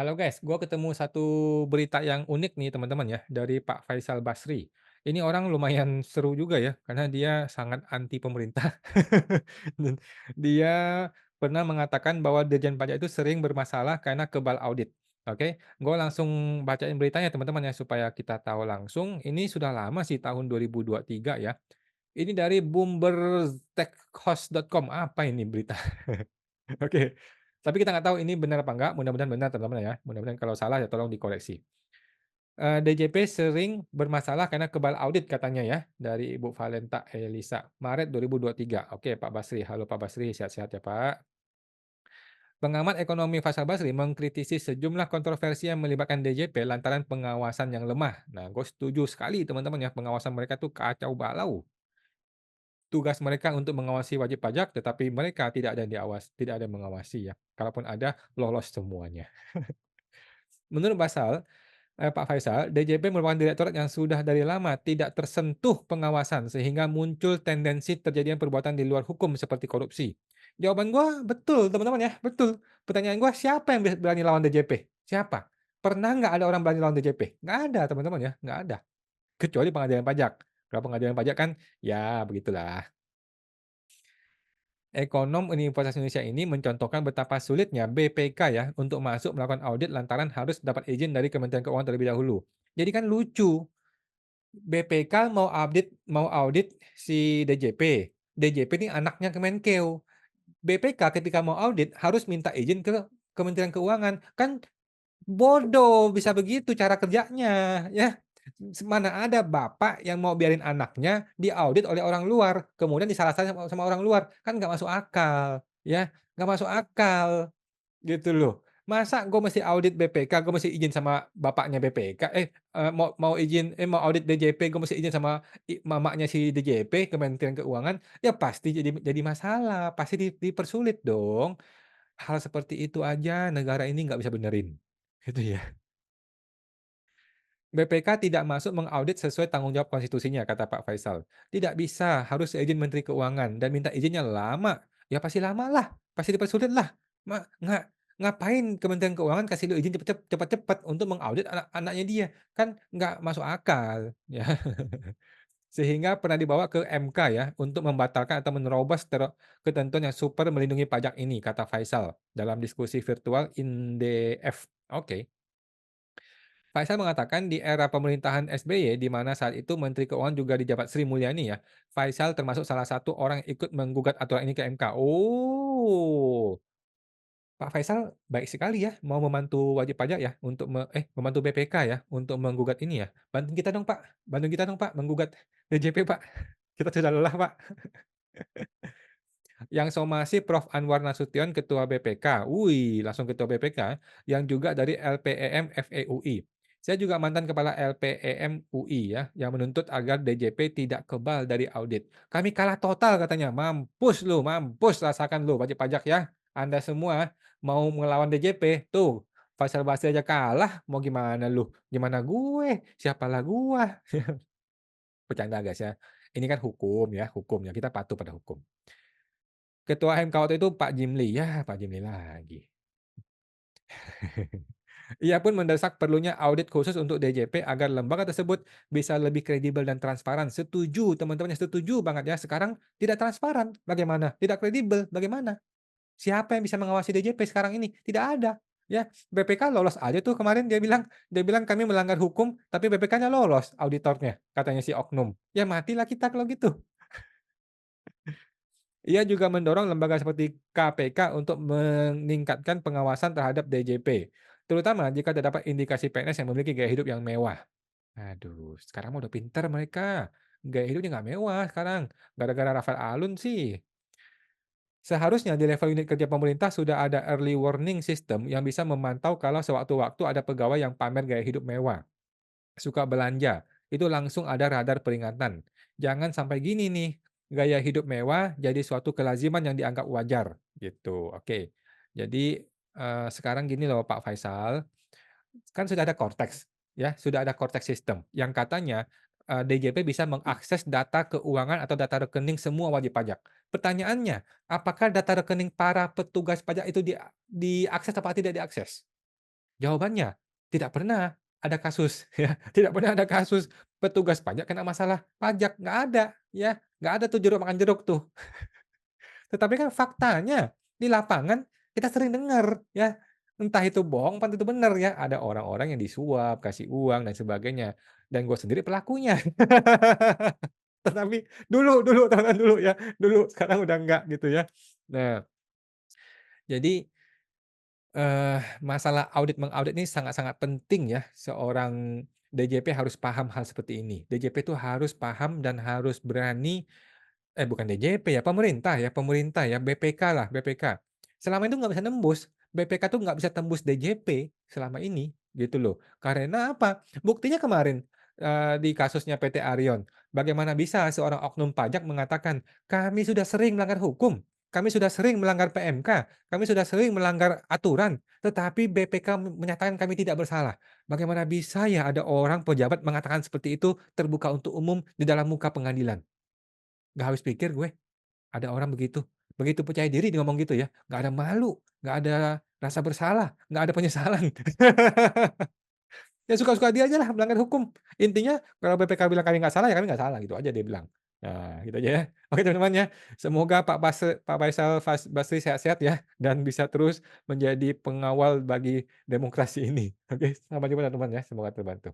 Halo guys, gua ketemu satu berita yang unik nih teman-teman ya dari Pak Faisal Basri. Ini orang lumayan seru juga ya karena dia sangat anti pemerintah. Dan dia pernah mengatakan bahwa Dirjen Pajak itu sering bermasalah karena kebal audit. Oke, gue langsung bacain beritanya teman-teman ya supaya kita tahu langsung. Ini sudah lama sih tahun 2023 ya. Ini dari bloombergtechhost.com. Apa ini berita? Oke. Tapi kita nggak tahu ini benar apa enggak, mudah-mudahan benar teman-teman ya, mudah-mudahan kalau salah ya tolong dikoreksi. DJP sering bermasalah karena kebal audit katanya ya, dari Ibu Valenta Elisa, Maret 2023. Oke Pak Basri, halo Pak Basri, sehat-sehat ya Pak. Pengamat ekonomi Faisal Basri mengkritisi sejumlah kontroversi yang melibatkan DJP lantaran pengawasan yang lemah. Nah, gue setuju sekali teman-teman ya, pengawasan mereka tuh kacau balau. Tugas mereka untuk mengawasi wajib pajak, tetapi mereka tidak ada yang mengawasi ya. Kalaupun ada, lolos semuanya. Menurut Pak Faisal, DJP merupakan direktorat yang sudah dari lama tidak tersentuh pengawasan sehingga muncul tendensi terjadinya perbuatan di luar hukum seperti korupsi. Jawaban gua betul teman-teman ya, betul. Pertanyaan gua siapa yang berani lawan DJP? Siapa? Pernah nggak ada orang berani lawan DJP? Nggak ada teman-teman ya, nggak ada. Kecuali pengadilan pajak. Kalau pengadilan pajak kan ya begitulah. Ekonom Universitas Indonesia ini mencontohkan betapa sulitnya BPK ya untuk masuk melakukan audit lantaran harus dapat izin dari Kementerian Keuangan terlebih dahulu. Jadi kan lucu, BPK mau audit si DJP. DJP ini anaknya Kemenkeu. BPK ketika mau audit harus minta izin ke Kementerian Keuangan. Kan bodoh bisa begitu cara kerjanya, ya. Mana ada bapak yang mau biarin anaknya diaudit oleh orang luar, kemudian disalah-salahin sama orang luar, kan nggak masuk akal, ya, nggak masuk akal, gitu loh. Masa gue mesti audit BPK, gue mesti izin sama bapaknya BPK, mau mau mau audit DJP, gue mesti izin sama mamanya si DJP, Kementerian Keuangan, ya pasti jadi masalah, pasti dipersulit dong. Hal seperti itu aja negara ini nggak bisa benerin, gitu ya. BPK tidak masuk mengaudit sesuai tanggung jawab konstitusinya, kata Pak Faisal. Tidak bisa, harus izin Menteri Keuangan dan minta izinnya lama. Ya pasti lama lah, pasti dipersulit lah. Ngapain Kementerian Keuangan kasih lu izin cepet-cepet untuk mengaudit anaknya dia? Kan nggak masuk akal. Ya. Sehingga pernah dibawa ke MK ya untuk membatalkan atau menerobos ketentuan yang super melindungi pajak ini, kata Faisal dalam diskusi virtual INDF. Oke. Faisal mengatakan di era pemerintahan SBY, di mana saat itu Menteri Keuangan juga dijabat Sri Mulyani ya, Faisal termasuk salah satu orang yang ikut menggugat aturan ini ke MK. Oh, Pak Faisal baik sekali ya, mau membantu wajib pajak ya untuk membantu BPK ya untuk menggugat ini ya. Bantu kita dong Pak menggugat DJP Pak. Kita sudah lelah Pak. Yang somasi Prof. Anwar Nasution, Ketua BPK. Wih, langsung Ketua BPK, yang juga dari LPEM FEUI. Saya juga mantan Kepala LPEM UI ya, yang menuntut agar DJP tidak kebal dari audit. Kami kalah total katanya. Mampus lu, mampus rasakan lu wajib pajak ya. Anda semua mau melawan DJP. Tuh, Faisal Basri aja kalah, mau gimana lu? Gimana gue? Siapalah gua? Bercanda guys ya. Ini kan hukum ya. Kita patuh pada hukum. Ketua MK waktu itu Pak Jimli, ya Pak Jimli lagi. Ia pun mendesak perlunya audit khusus untuk DJP agar lembaga tersebut bisa lebih kredibel dan transparan. Setuju, teman-teman yang setuju banget ya. Sekarang tidak transparan, bagaimana? Tidak kredibel, bagaimana? Siapa yang bisa mengawasi DJP sekarang ini? Tidak ada. Ya, BPK lolos aja tuh kemarin dia bilang kami melanggar hukum, tapi BPK-nya lolos auditornya, katanya si oknum. Ya matilah kita kalau gitu. Ia juga mendorong lembaga seperti KPK untuk meningkatkan pengawasan terhadap DJP, terutama jika terdapat indikasi PNS yang memiliki gaya hidup yang mewah. Aduh, sekarang mah udah pinter mereka. Gaya hidupnya nggak mewah sekarang. Gara-gara Rafael Alun sih. Seharusnya di level unit kerja pemerintah sudah ada early warning system yang bisa memantau kalau sewaktu-waktu ada pegawai yang pamer gaya hidup mewah, suka belanja, itu langsung ada radar peringatan. Jangan sampai gini nih, gaya hidup mewah jadi suatu kelaziman yang dianggap wajar, gitu. Oke. Jadi, sekarang gini loh Pak Faisal, kan sudah ada Cortex, ya, sudah ada Cortex System yang katanya, DJP bisa mengakses data keuangan atau data rekening semua wajib pajak. Pertanyaannya, apakah data rekening para petugas pajak itu diakses atau tidak diakses? Jawabannya, tidak pernah ada kasus ya, tidak pernah ada kasus petugas pajak kena masalah pajak, nggak ada ya, nggak ada tuh jeruk makan jeruk tuh. Tetapi kan faktanya di lapangan kita sering dengar ya, entah itu bohong, entah itu benar ya, ada orang-orang yang disuap, kasih uang dan sebagainya, dan gue sendiri pelakunya. Tetapi dulu teman dulu ya, dulu, sekarang udah enggak gitu ya. Nah, jadi masalah audit mengaudit ini sangat-sangat penting ya, seorang DJP harus paham hal seperti ini. DJP itu harus paham dan harus berani bukan DJP ya, pemerintah ya, BPK lah, BPK. Selama itu nggak bisa nembus, BPK tuh nggak bisa tembus DJP selama ini, gitu loh. Karena apa? Buktinya kemarin, di kasusnya PT Arion, bagaimana bisa seorang oknum pajak mengatakan, "Kami sudah sering melanggar hukum, kami sudah sering melanggar PMK, kami sudah sering melanggar aturan, tetapi BPK menyatakan kami tidak bersalah." Bagaimana bisa ya ada orang pejabat mengatakan seperti itu terbuka untuk umum di dalam muka pengadilan? Nggak habis pikir gue, ada orang begitu. Begitu percaya diri dia ngomong gitu ya, nggak ada malu, nggak ada rasa bersalah, nggak ada penyesalan. Ya suka-suka dia ajalah melanggar hukum. Intinya kalau BPK bilang kami nggak salah, ya kami nggak salah, gitu aja dia bilang. Nah, gitu aja ya. Oke teman-teman ya, semoga Pak Faisal Basri sehat-sehat ya, dan bisa terus menjadi pengawal bagi demokrasi ini. Oke, sampai jumpa teman-teman ya, semoga terbantu.